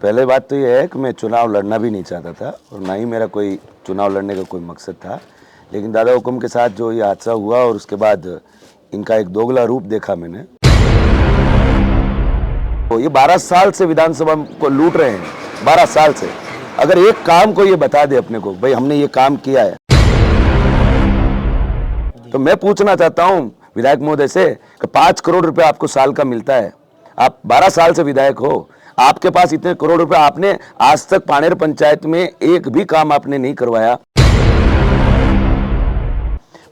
पहले बात तो ये है कि मैं चुनाव लड़ना भी नहीं चाहता था और ना ही मेरा कोई चुनाव लड़ने का कोई मकसद था, लेकिन दादा हुकुम के साथ जो ये हादसा हुआ और उसके बाद इनका एक दोगला रूप देखा मैंने। तो ये 12 साल से विधानसभा को लूट रहे हैं, 12 साल से। अगर एक काम को ये बता दे अपने को, भाई हमने ये काम किया है, तो मैं पूछना चाहता हूं विधायक महोदय से कि 5 करोड़ रुपए आपको साल का मिलता है, आप 12 साल से विधायक हो, आपके पास इतने करोड़ रुपए, आपने आज तक पानेर पंचायत में एक भी काम आपने नहीं करवाया।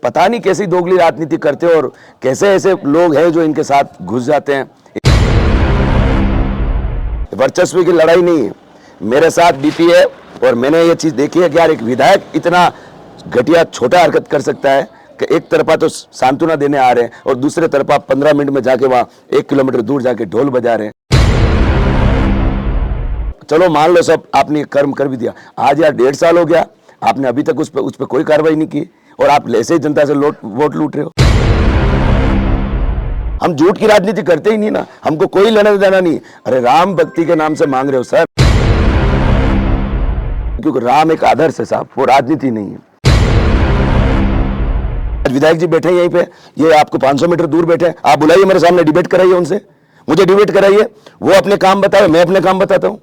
पता नहीं कैसी दोगली राजनीति करते हो और कैसे ऐसे लोग हैं जो इनके साथ घुस जाते हैं। वर्चस्व की लड़ाई नहीं है, मेरे साथ बीती है और मैंने ये चीज देखी है कि यार एक विधायक इतना घटिया छोटा हरकत कर सकता है कि एक तरफा तो सांत्वना देने आ रहे हैं और दूसरे तरफा 15 मिनट में जाके वहां 1 किलोमीटर दूर जाके ढोल बजा रहे हैं। चलो मान लो सब आपने कर्म कर भी दिया, आज यार 1.5 साल हो गया, आपने अभी तक उस पर कोई कार्रवाई नहीं की और आप ऐसे ही जनता से वोट लूट रहे हो। हम झूठ की राजनीति करते ही नहीं ना, हमको कोई लेना देना नहीं। अरे राम भक्ति के नाम से मांग रहे हो सर, क्योंकि राम एक आदर्श है साहब, वो राजनीति नहीं है। आज विधायक जी बैठे यहीं पे, ये आपको 500 मीटर दूर बैठे, आप बुलाइए मेरे सामने, डिबेट कराइए उनसे, मुझे डिबेट कराइए, वो अपने काम बताए, मैं अपने काम बताता हूं।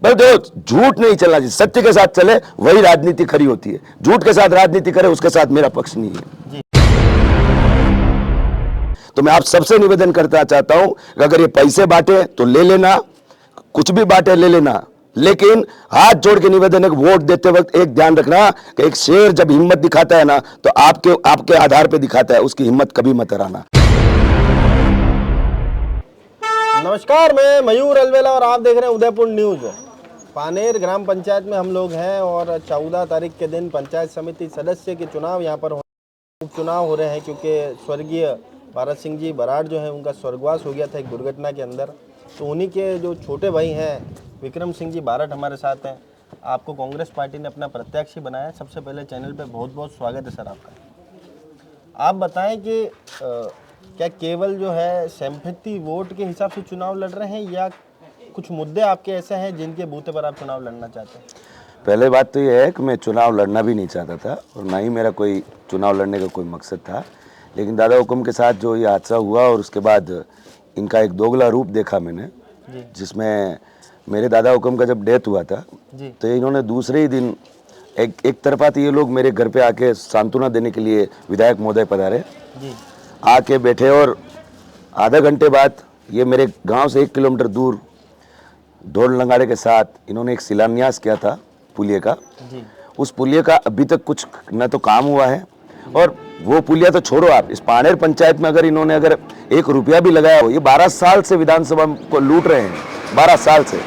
भाई देखो, झूठ नहीं चलना चाहिए, सत्य के साथ चले वही राजनीति खरी होती है। झूठ के साथ राजनीति करे उसके साथ मेरा पक्ष नहीं है। तो मैं आप सबसे निवेदन करना चाहता हूं कि अगर ये पैसे बांटे तो ले लेना, कुछ भी बांटे ले लेना, लेकिन हाथ जोड़ के निवेदन है, वोट देते वक्त एक ध्यान रखना कि एक शेर जब हिम्मत दिखाता है ना, तो आपके आधार पे दिखाता है, उसकी हिम्मत कभी मत हराना। नमस्कार, मैं मयूर अलवेला और आप देख रहे हैं उदयपुर न्यूज। पानेर ग्राम पंचायत में हम लोग हैं और 14 तारीख के दिन पंचायत समिति सदस्य के चुनाव यहाँ पर उपचुनाव हो रहे हैं, क्योंकि स्वर्गीय भारत सिंह जी बराड़ जो है उनका स्वर्गवास हो गया था एक दुर्घटना के अंदर। तो उन्हीं के जो छोटे भाई हैं विक्रम सिंह जी बारठ हमारे साथ हैं। आपको कांग्रेस पार्टी ने अपना प्रत्याशी बनाया। सबसे पहले चैनल पे बहुत बहुत स्वागत है सर आपका। आप बताएं कि क्या केवल जो है सिंपैथी वोट के हिसाब से चुनाव लड़ रहे हैं या कुछ मुद्दे आपके ऐसे हैं जिनके बूते पर आप चुनाव लड़ना चाहते हैं? पहले बात तो ये है कि मैं चुनाव लड़ना भी नहीं चाहता था और ना ही मेरा कोई चुनाव लड़ने का कोई मकसद था, लेकिन दादा हुकुम के साथ जो ये हादसा हुआ और उसके बाद इनका एक दोगला रूप देखा मैंने, जिसमें मेरे दादा हुकुम का जब डेथ हुआ था तो इन्होंने दूसरे ही दिन एक तरफा तो ये लोग मेरे घर पे आके सांत्वना देने के लिए विधायक महोदय पधारे, आके बैठे और आधा घंटे बाद ये मेरे गांव से 1 किलोमीटर दूर ढोल नगाड़े के साथ इन्होंने एक शिलान्यास किया था पुलिये का। उस पुलिये का अभी तक कुछ न तो काम हुआ है, और वो पुलिया तो छोड़ो, आप इस पानेर पंचायत में अगर इन्होंने अगर 1 रुपया भी लगाया हो, ये 12 साल से विधानसभा को लूट रहे हैं, 12 साल से।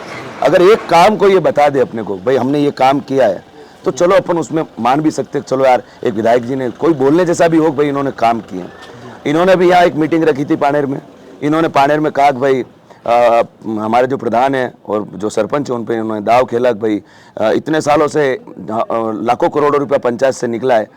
अगर एक काम को ये बता दे अपने को, भाई हमने ये काम किया है, तो चलो अपन उसमें मान भी सकते, चलो यार एक विधायक जी ने कोई बोलने जैसा भी हो, भाई इन्होंने काम किए। इन्होंने भी यहाँ एक मीटिंग रखी थी पानेर में, इन्होंने पानेर में कहा कि भाई हमारे जो प्रधान है और जो सरपंच है उन पर इन्होंने दाव खेला कि भाई इतने सालों से लाखों करोड़ों रुपया पंचायत से निकला है,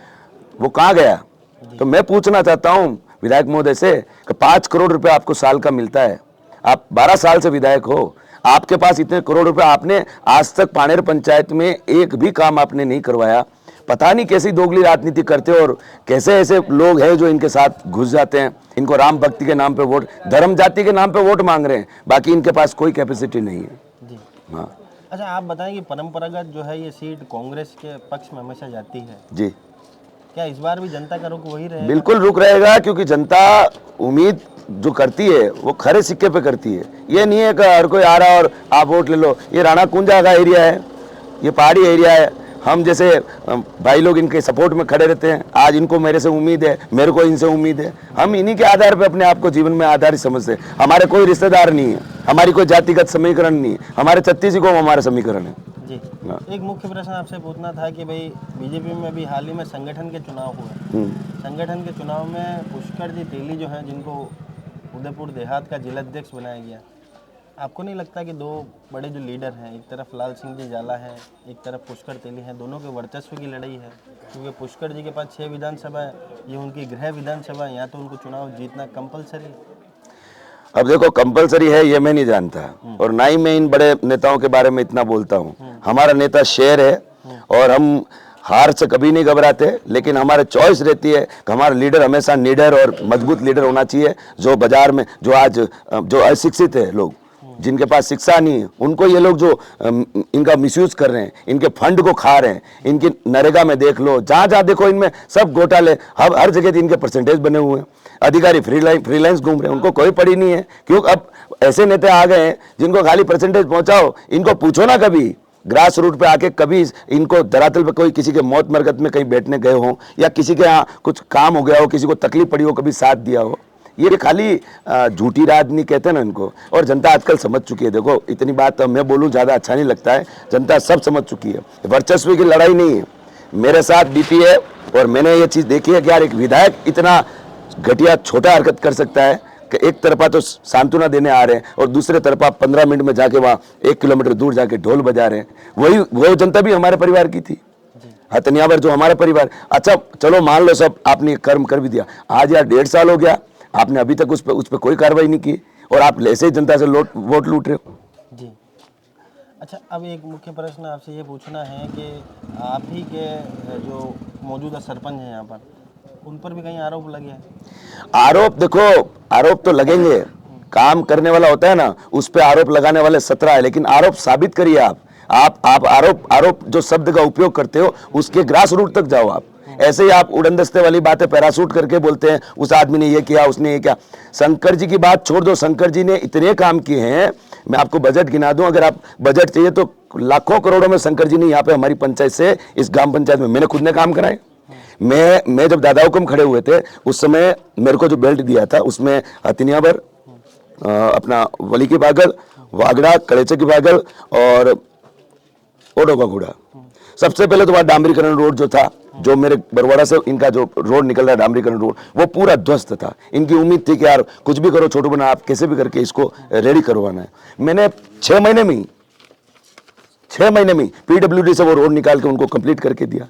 वो कहाँ गया। तो मैं पूछना चाहता हूँ विधायक महोदय से कि 5 करोड़ रुपया आपको साल का मिलता है, आप 12 साल से विधायक हो, आपके पास इतने करोड़ रुपए, आपने आज तक पानेर पंचायत में एक भी काम आपने नहीं करवाया। पता नहीं कैसी दोगली राजनीति करते हो और कैसे ऐसे लोग हैं जो इनके साथ घुस जाते हैं। इनको राम भक्ति के नाम पे वोट, धर्म जाति के नाम पे वोट मांग रहे हैं, बाकी इनके पास कोई कैपेसिटी नहीं है जी। हाँ। अच्छा, आप बताएं कि परंपरागत जो है ये सीट कांग्रेस के पक्ष में हमेशा जाती है जी, क्या इस बार भी जनता का रुख वही रहेगा? बिल्कुल रुक रहेगा, क्योंकि जनता उम्मीद जो करती है वो खरे सिक्के पे करती है। ये नहीं है कि हर कोई आ रहा है और आप वोट ले लो। ये राणा कुंजा का एरिया है, ये पहाड़ी एरिया है, हम जैसे भाई लोग इनके सपोर्ट में खड़े रहते हैं। आज इनको मेरे से उम्मीद है, मेरे को इनसे उम्मीद है, हम इन्हीं के आधार पे अपने आप को जीवन में आधारित समझते हैं। हमारे कोई रिश्तेदार नहीं है, हमारी कोई जातिगत समीकरण नहीं है, हमारे 36 को हमारा समीकरण है जी। एक मुख्य प्रश्न आपसे पूछना था कि भाई बीजेपी में भी हाल ही में संगठन के चुनाव हुए, संगठन के चुनाव में पुष्कर जी तेली जो हैं जिनको उदयपुर देहात का जिलाध्यक्ष बनाया गया, आपको नहीं लगता कि दो बड़े जो लीडर हैं, एक तरफ लाल सिंह जी जाला है, एक तरफ पुष्कर तेली हैं, दोनों के वर्चस्व की लड़ाई है? क्योंकि पुष्कर जी के पास 6 विधानसभा है, ये उनकी गृह विधानसभा है, यहाँ तो उनको चुनाव जीतना कंपलसरी है। अब देखो कंपलसरी है ये मैं नहीं जानता, और ना ही मैं इन बड़े नेताओं के बारे में इतना बोलता हूँ। हमारा नेता शेर है और हम हार से कभी नहीं घबराते, लेकिन हमारे चॉइस रहती है कि हमारा लीडर हमेशा निडर और मजबूत लीडर होना चाहिए, जो बाजार में जो आज जो अशिक्षित है लोग, जिनके पास शिक्षा नहीं है, उनको ये लोग जो इनका मिसयूज कर रहे हैं, इनके फंड को खा रहे हैं, इनकी नरेगा में देख लो, जहाँ जहाँ देखो इनमें सब घोटाले, हर जगह इनके परसेंटेज बने हुए हैं। अधिकारी फ्रीलांस घूम रहे हैं, उनको कोई पड़ी नहीं है, क्योंकि अब ऐसे नेता आ गए हैं जिनको खाली परसेंटेज पहुंचाओ। इनको पूछो ना कभी ग्रास रूट पे आके, कभी इनको धरातल पे कोई किसी के मौत मरकत में कहीं बैठने गए हो, या किसी के यहाँ कुछ काम हो गया हो, किसी को तकलीफ पड़ी हो, कभी साथ दिया हो। ये खाली झूठी राजनीति कहते हैं ना इनको, और जनता आजकल समझ चुकी है। देखो इतनी बात तो मैं बोलूं ज़्यादा अच्छा नहीं लगता है, जनता सब समझ चुकी है। वर्चस्व की लड़ाई नहीं है, मेरे साथ बीती है, और मैंने ये चीज़ देखी है कि यार एक विधायक इतना घटिया छोटा हरकत कर सकता है कि एक तरफा तो सांत्वना देने आ रहे हैं और दूसरे तरफा 15 मिनट में जाके वहाँ 1 किलोमीटर दूर जाके ढोल बजा रहे हैं। वो जनता भी हमारे परिवार की थी, हथनियावर जो हमारा परिवार। अच्छा चलो मान लो सब आपने कर्म कर भी दिया, आज यार 1.5 साल हो गया, आपने अभी तक उस पर कोई कार्रवाई नहीं की, और आप ऐसे ही जनता से वोट लूट रहे हो। जी अच्छा, अब एक मुख्य प्रश्न आपसे ये पूछना है कि आप ही के जो मौजूदा सरपंच हैं यहाँ पर, उन पर भी कहीं आरोप लगे हैं? आरोप देखो, आरोप तो लगेंगे, काम करने वाला होता है ना, उस पे आरोप लगाने वाले 17 है, लेकिन आरोप साबित करिए आप आरोप जो शब्द का उपयोग करते हो उसके ग्रास रूट तक जाओ आप। ऐसे ही आप उड़न दस्ते वाली बातें पैरासूट करके बोलते हैं, उस आदमी ने ये किया, उसने ये किया। शंकर जी की बात छोड़ दो, शंकर जी ने इतने काम किए हैं, मैं आपको बजट गिना दूं, अगर आप बजट चाहिए तो लाखों करोड़ों में शंकर जी ने यहाँ पे हमारी पंचायत से, इस ग्राम पंचायत में मैंने खुद ने काम कराए। मैं जब दादा हुकुम खड़े हुए थे उस समय मेरे को जो बेल्ट दिया था उसमें हथिनियावर, अपना वली की बागल, वागड़ा, कड़ेचे की बागल और ओडो का घोड़ा। सबसे पहले तो वहाँ डामरीकरण रोड जो था, जो मेरे बरवाड़ा से इनका जो रोड निकल रहा है डामरीकरण रोड, वो पूरा ध्वस्त था। इनकी उम्मीद थी कि यार कुछ भी करो छोटू बना, आप कैसे भी करके इसको रेडी करवाना है। मैंने 6 महीने में पीडब्ल्यूडी से वो रोड निकाल के उनको कंप्लीट करके दिया।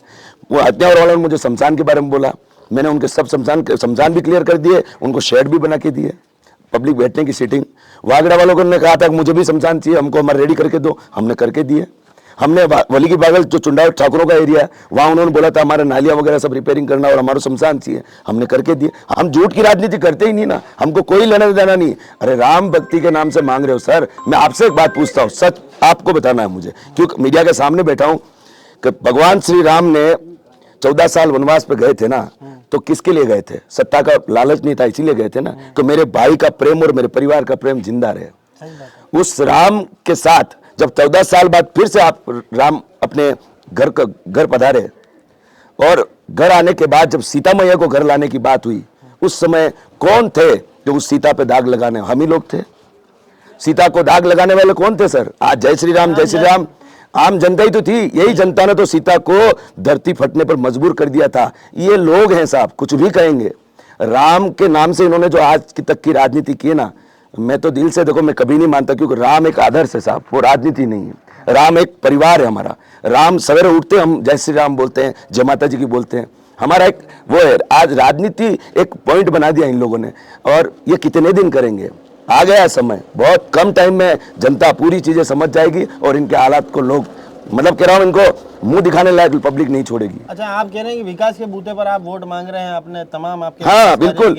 वो हत्यावर वालों ने मुझे शमशान के बारे में बोला, मैंने उनके सब शमशान भी क्लियर कर दिए, उनको शेड भी बना के दिए, पब्लिक बैठने की सीटिंग। वागड़ा वालों ने कहा था मुझे भी शमशान चाहिए, हमको हमारे रेडी करके दो, हमने करके दिए। हमने वली की बागल जो चुंडाव ठाकुरों का एरिया है, वहाँ उन्होंने बोला था हमारे नालियाँ वगैरह सब रिपेयरिंग करना और हमारा शमशान चाहिए, हमने करके दिए। हम झूठ की राजनीति करते ही नहीं ना, हमको कोई लेना देना नहीं। अरे राम भक्ति के नाम से मांग रहे हो सर, मैं आपसे एक बात पूछता हूँ, सच आपको बताना है मुझे, क्योंकि मीडिया के सामने बैठा हूँ, कि भगवान श्री राम ने 14 साल वनवास पे गए थे ना, तो किसके लिए गए थे? सत्ता का लालच नहीं था इसीलिए गए थे ना, तो मेरे भाई का प्रेम और मेरे परिवार का प्रेम जिंदा रहे। उस राम के साथ जब 14 साल बाद फिर से आप राम अपने घर पधारे, और घर आने के बाद जब सीता मैया को घर लाने की बात हुई, उस समय कौन थे जो उस सीता पे दाग लगाने? हम ही लोग थे। सीता को दाग लगाने वाले कौन थे सर? आज जय श्री राम आम जनता ही तो थी। यही जनता ने तो सीता को धरती फटने पर मजबूर कर दिया था। ये लोग हैं साहब, कुछ भी कहेंगे। राम के नाम से इन्होंने जो आज की तक की राजनीति की है ना, मैं तो दिल से देखो, मैं कभी नहीं मानता, क्योंकि राम एक आदर्श है साहब, वो राजनीति नहीं है। राम एक परिवार है हमारा। राम सवेरे उठते हम जय श्री राम बोलते हैं, जय माता जी की बोलते हैं, हमारा एक वो है। आज राजनीति एक पॉइंट बना दिया इन लोगों ने, और ये कितने दिन करेंगे? आ गया समय, बहुत कम टाइम में जनता पूरी चीजें समझ जाएगी, और इनके हालात को लोग, मतलब कह रहा हूं, इनको मुंह दिखाने लायक पब्लिक नहीं छोड़ेगी। अच्छा, आप कह रहे हैं कि विकास के बूते पर आप वोट मांग रहे हैं अपने तमाम आपके? हाँ बिल्कुल।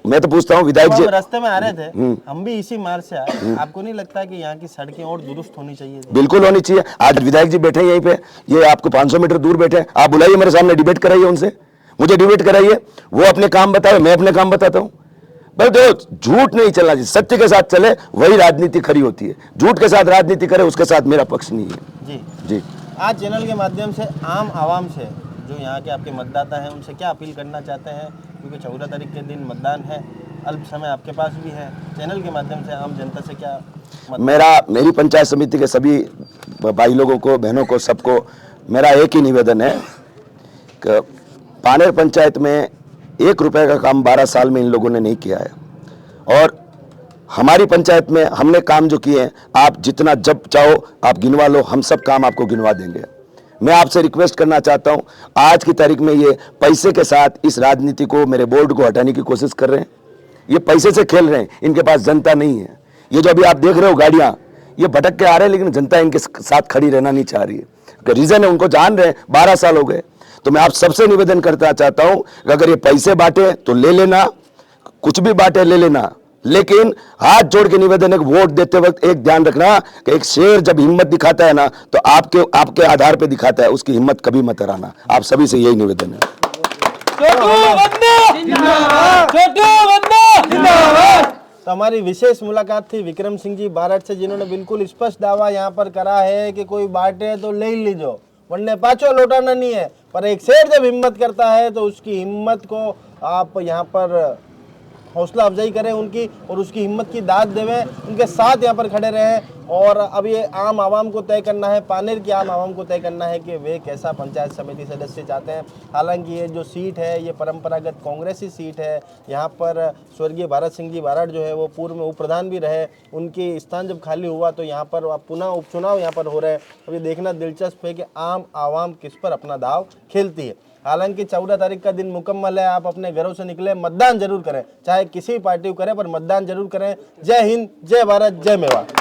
मैं तो पूछता हूँ विधायक जी, रास्ते में आ रहे थे, हम भी इसी मार्ग से आए, आपको नहीं लगता कि यहाँ की सड़कें और दुरुस्त होनी चाहिए? बिल्कुल होनी चाहिए। आज विधायक जी बैठे यहीं पे, ये आपको 500 मीटर दूर बैठे, आप बुलाइए मेरे सामने, डिबेट कराइए उनसे, मुझे डिबेट कराइए, वो अपने काम बताए, मैं अपने काम बताता हूँ। भाई तो झूठ नहीं चलना चाहिए, सत्य के साथ चले, वही राजनीति खरी होती है। झूठ के साथ राजनीति करे, उसके साथ मेरा पक्ष नहीं है। जी आज चैनल के माध्यम से आम आवाम से, जो यहाँ के आपके मतदाता हैं, उनसे क्या अपील करना चाहते हैं? क्योंकि 14 तारीख के दिन मतदान है, अल्प समय आपके पास भी है, चैनल के माध्यम से आम जनता से क्या मेरी पंचायत समिति के सभी भाई लोगों को, बहनों को, सबको मेरा एक ही निवेदन है कि पानेर पंचायत में 1 रुपए का काम 12 साल में इन लोगों ने नहीं किया है, और हमारी पंचायत में हमने काम जो किए हैं, आप जितना जब चाहो आप गिनवा लो, हम सब काम आपको गिनवा देंगे। मैं आपसे रिक्वेस्ट करना चाहता हूं, आज की तारीख में ये पैसे के साथ इस राजनीति को, मेरे बोर्ड को हटाने की कोशिश कर रहे हैं। ये पैसे से खेल रहे हैं, इनके पास जनता नहीं है। ये जो अभी आप देख रहे हो गाड़ियां, ये भटक के आ रहे हैं, लेकिन जनता इनके साथ खड़ी रहना नहीं चाह रही है। रीजन है, उनको जान रहे हैं, 12 साल हो गए। तो मैं आप सबसे निवेदन करना चाहता हूं कि अगर ये पैसे बांटे तो ले लेना, कुछ भी बांटे ले लेना, लेकिन हाथ जोड़ के निवेदन है कि वोट देते वक्त एक ध्यान रखना कि एक शेर जब हिम्मत दिखाता है ना, तो आपके आधार पे दिखाता है, उसकी हिम्मत कभी मत हराना। आप सभी से यही निवेदन है। तो हमारी विशेष मुलाकात थी विक्रम सिंह जी बारठ से, जिन्होंने बिल्कुल स्पष्ट दावा यहाँ पर करा है कि कोई बांटे तो ले ही लीजो, वरना पाछो लौटाना नहीं है। पर एक शेर जब हिम्मत करता है तो उसकी हिम्मत को आप यहाँ पर हौसला अफजाई करें उनकी, और उसकी हिम्मत की दाद देवें, उनके साथ यहाँ पर खड़े रहें। और अब ये आम आवाम को तय करना है, पानेर की आम आवाम को तय करना है कि वे कैसा पंचायत समिति सदस्य चाहते हैं। हालांकि ये जो सीट है ये परंपरागत कांग्रेसी सीट है। यहाँ पर स्वर्गीय भारत सिंह जी बारठ जो है वो पूर्व में उप प्रधान भी रहे, उनकी स्थान जब खाली हुआ तो यहाँ पर पुनः उपचुनाव यहाँ पर हो रहे हैं। अब ये देखना दिलचस्प है कि आम आवाम किस पर अपना दाव खेलती है। हालांकि 14 तारीख का दिन मुकम्मल है, आप अपने घरों से निकले, मतदान जरूर करें, चाहे किसी पार्टी को करें पर मतदान जरूर करें। जय हिंद, जय भारत, जय मेवाड़।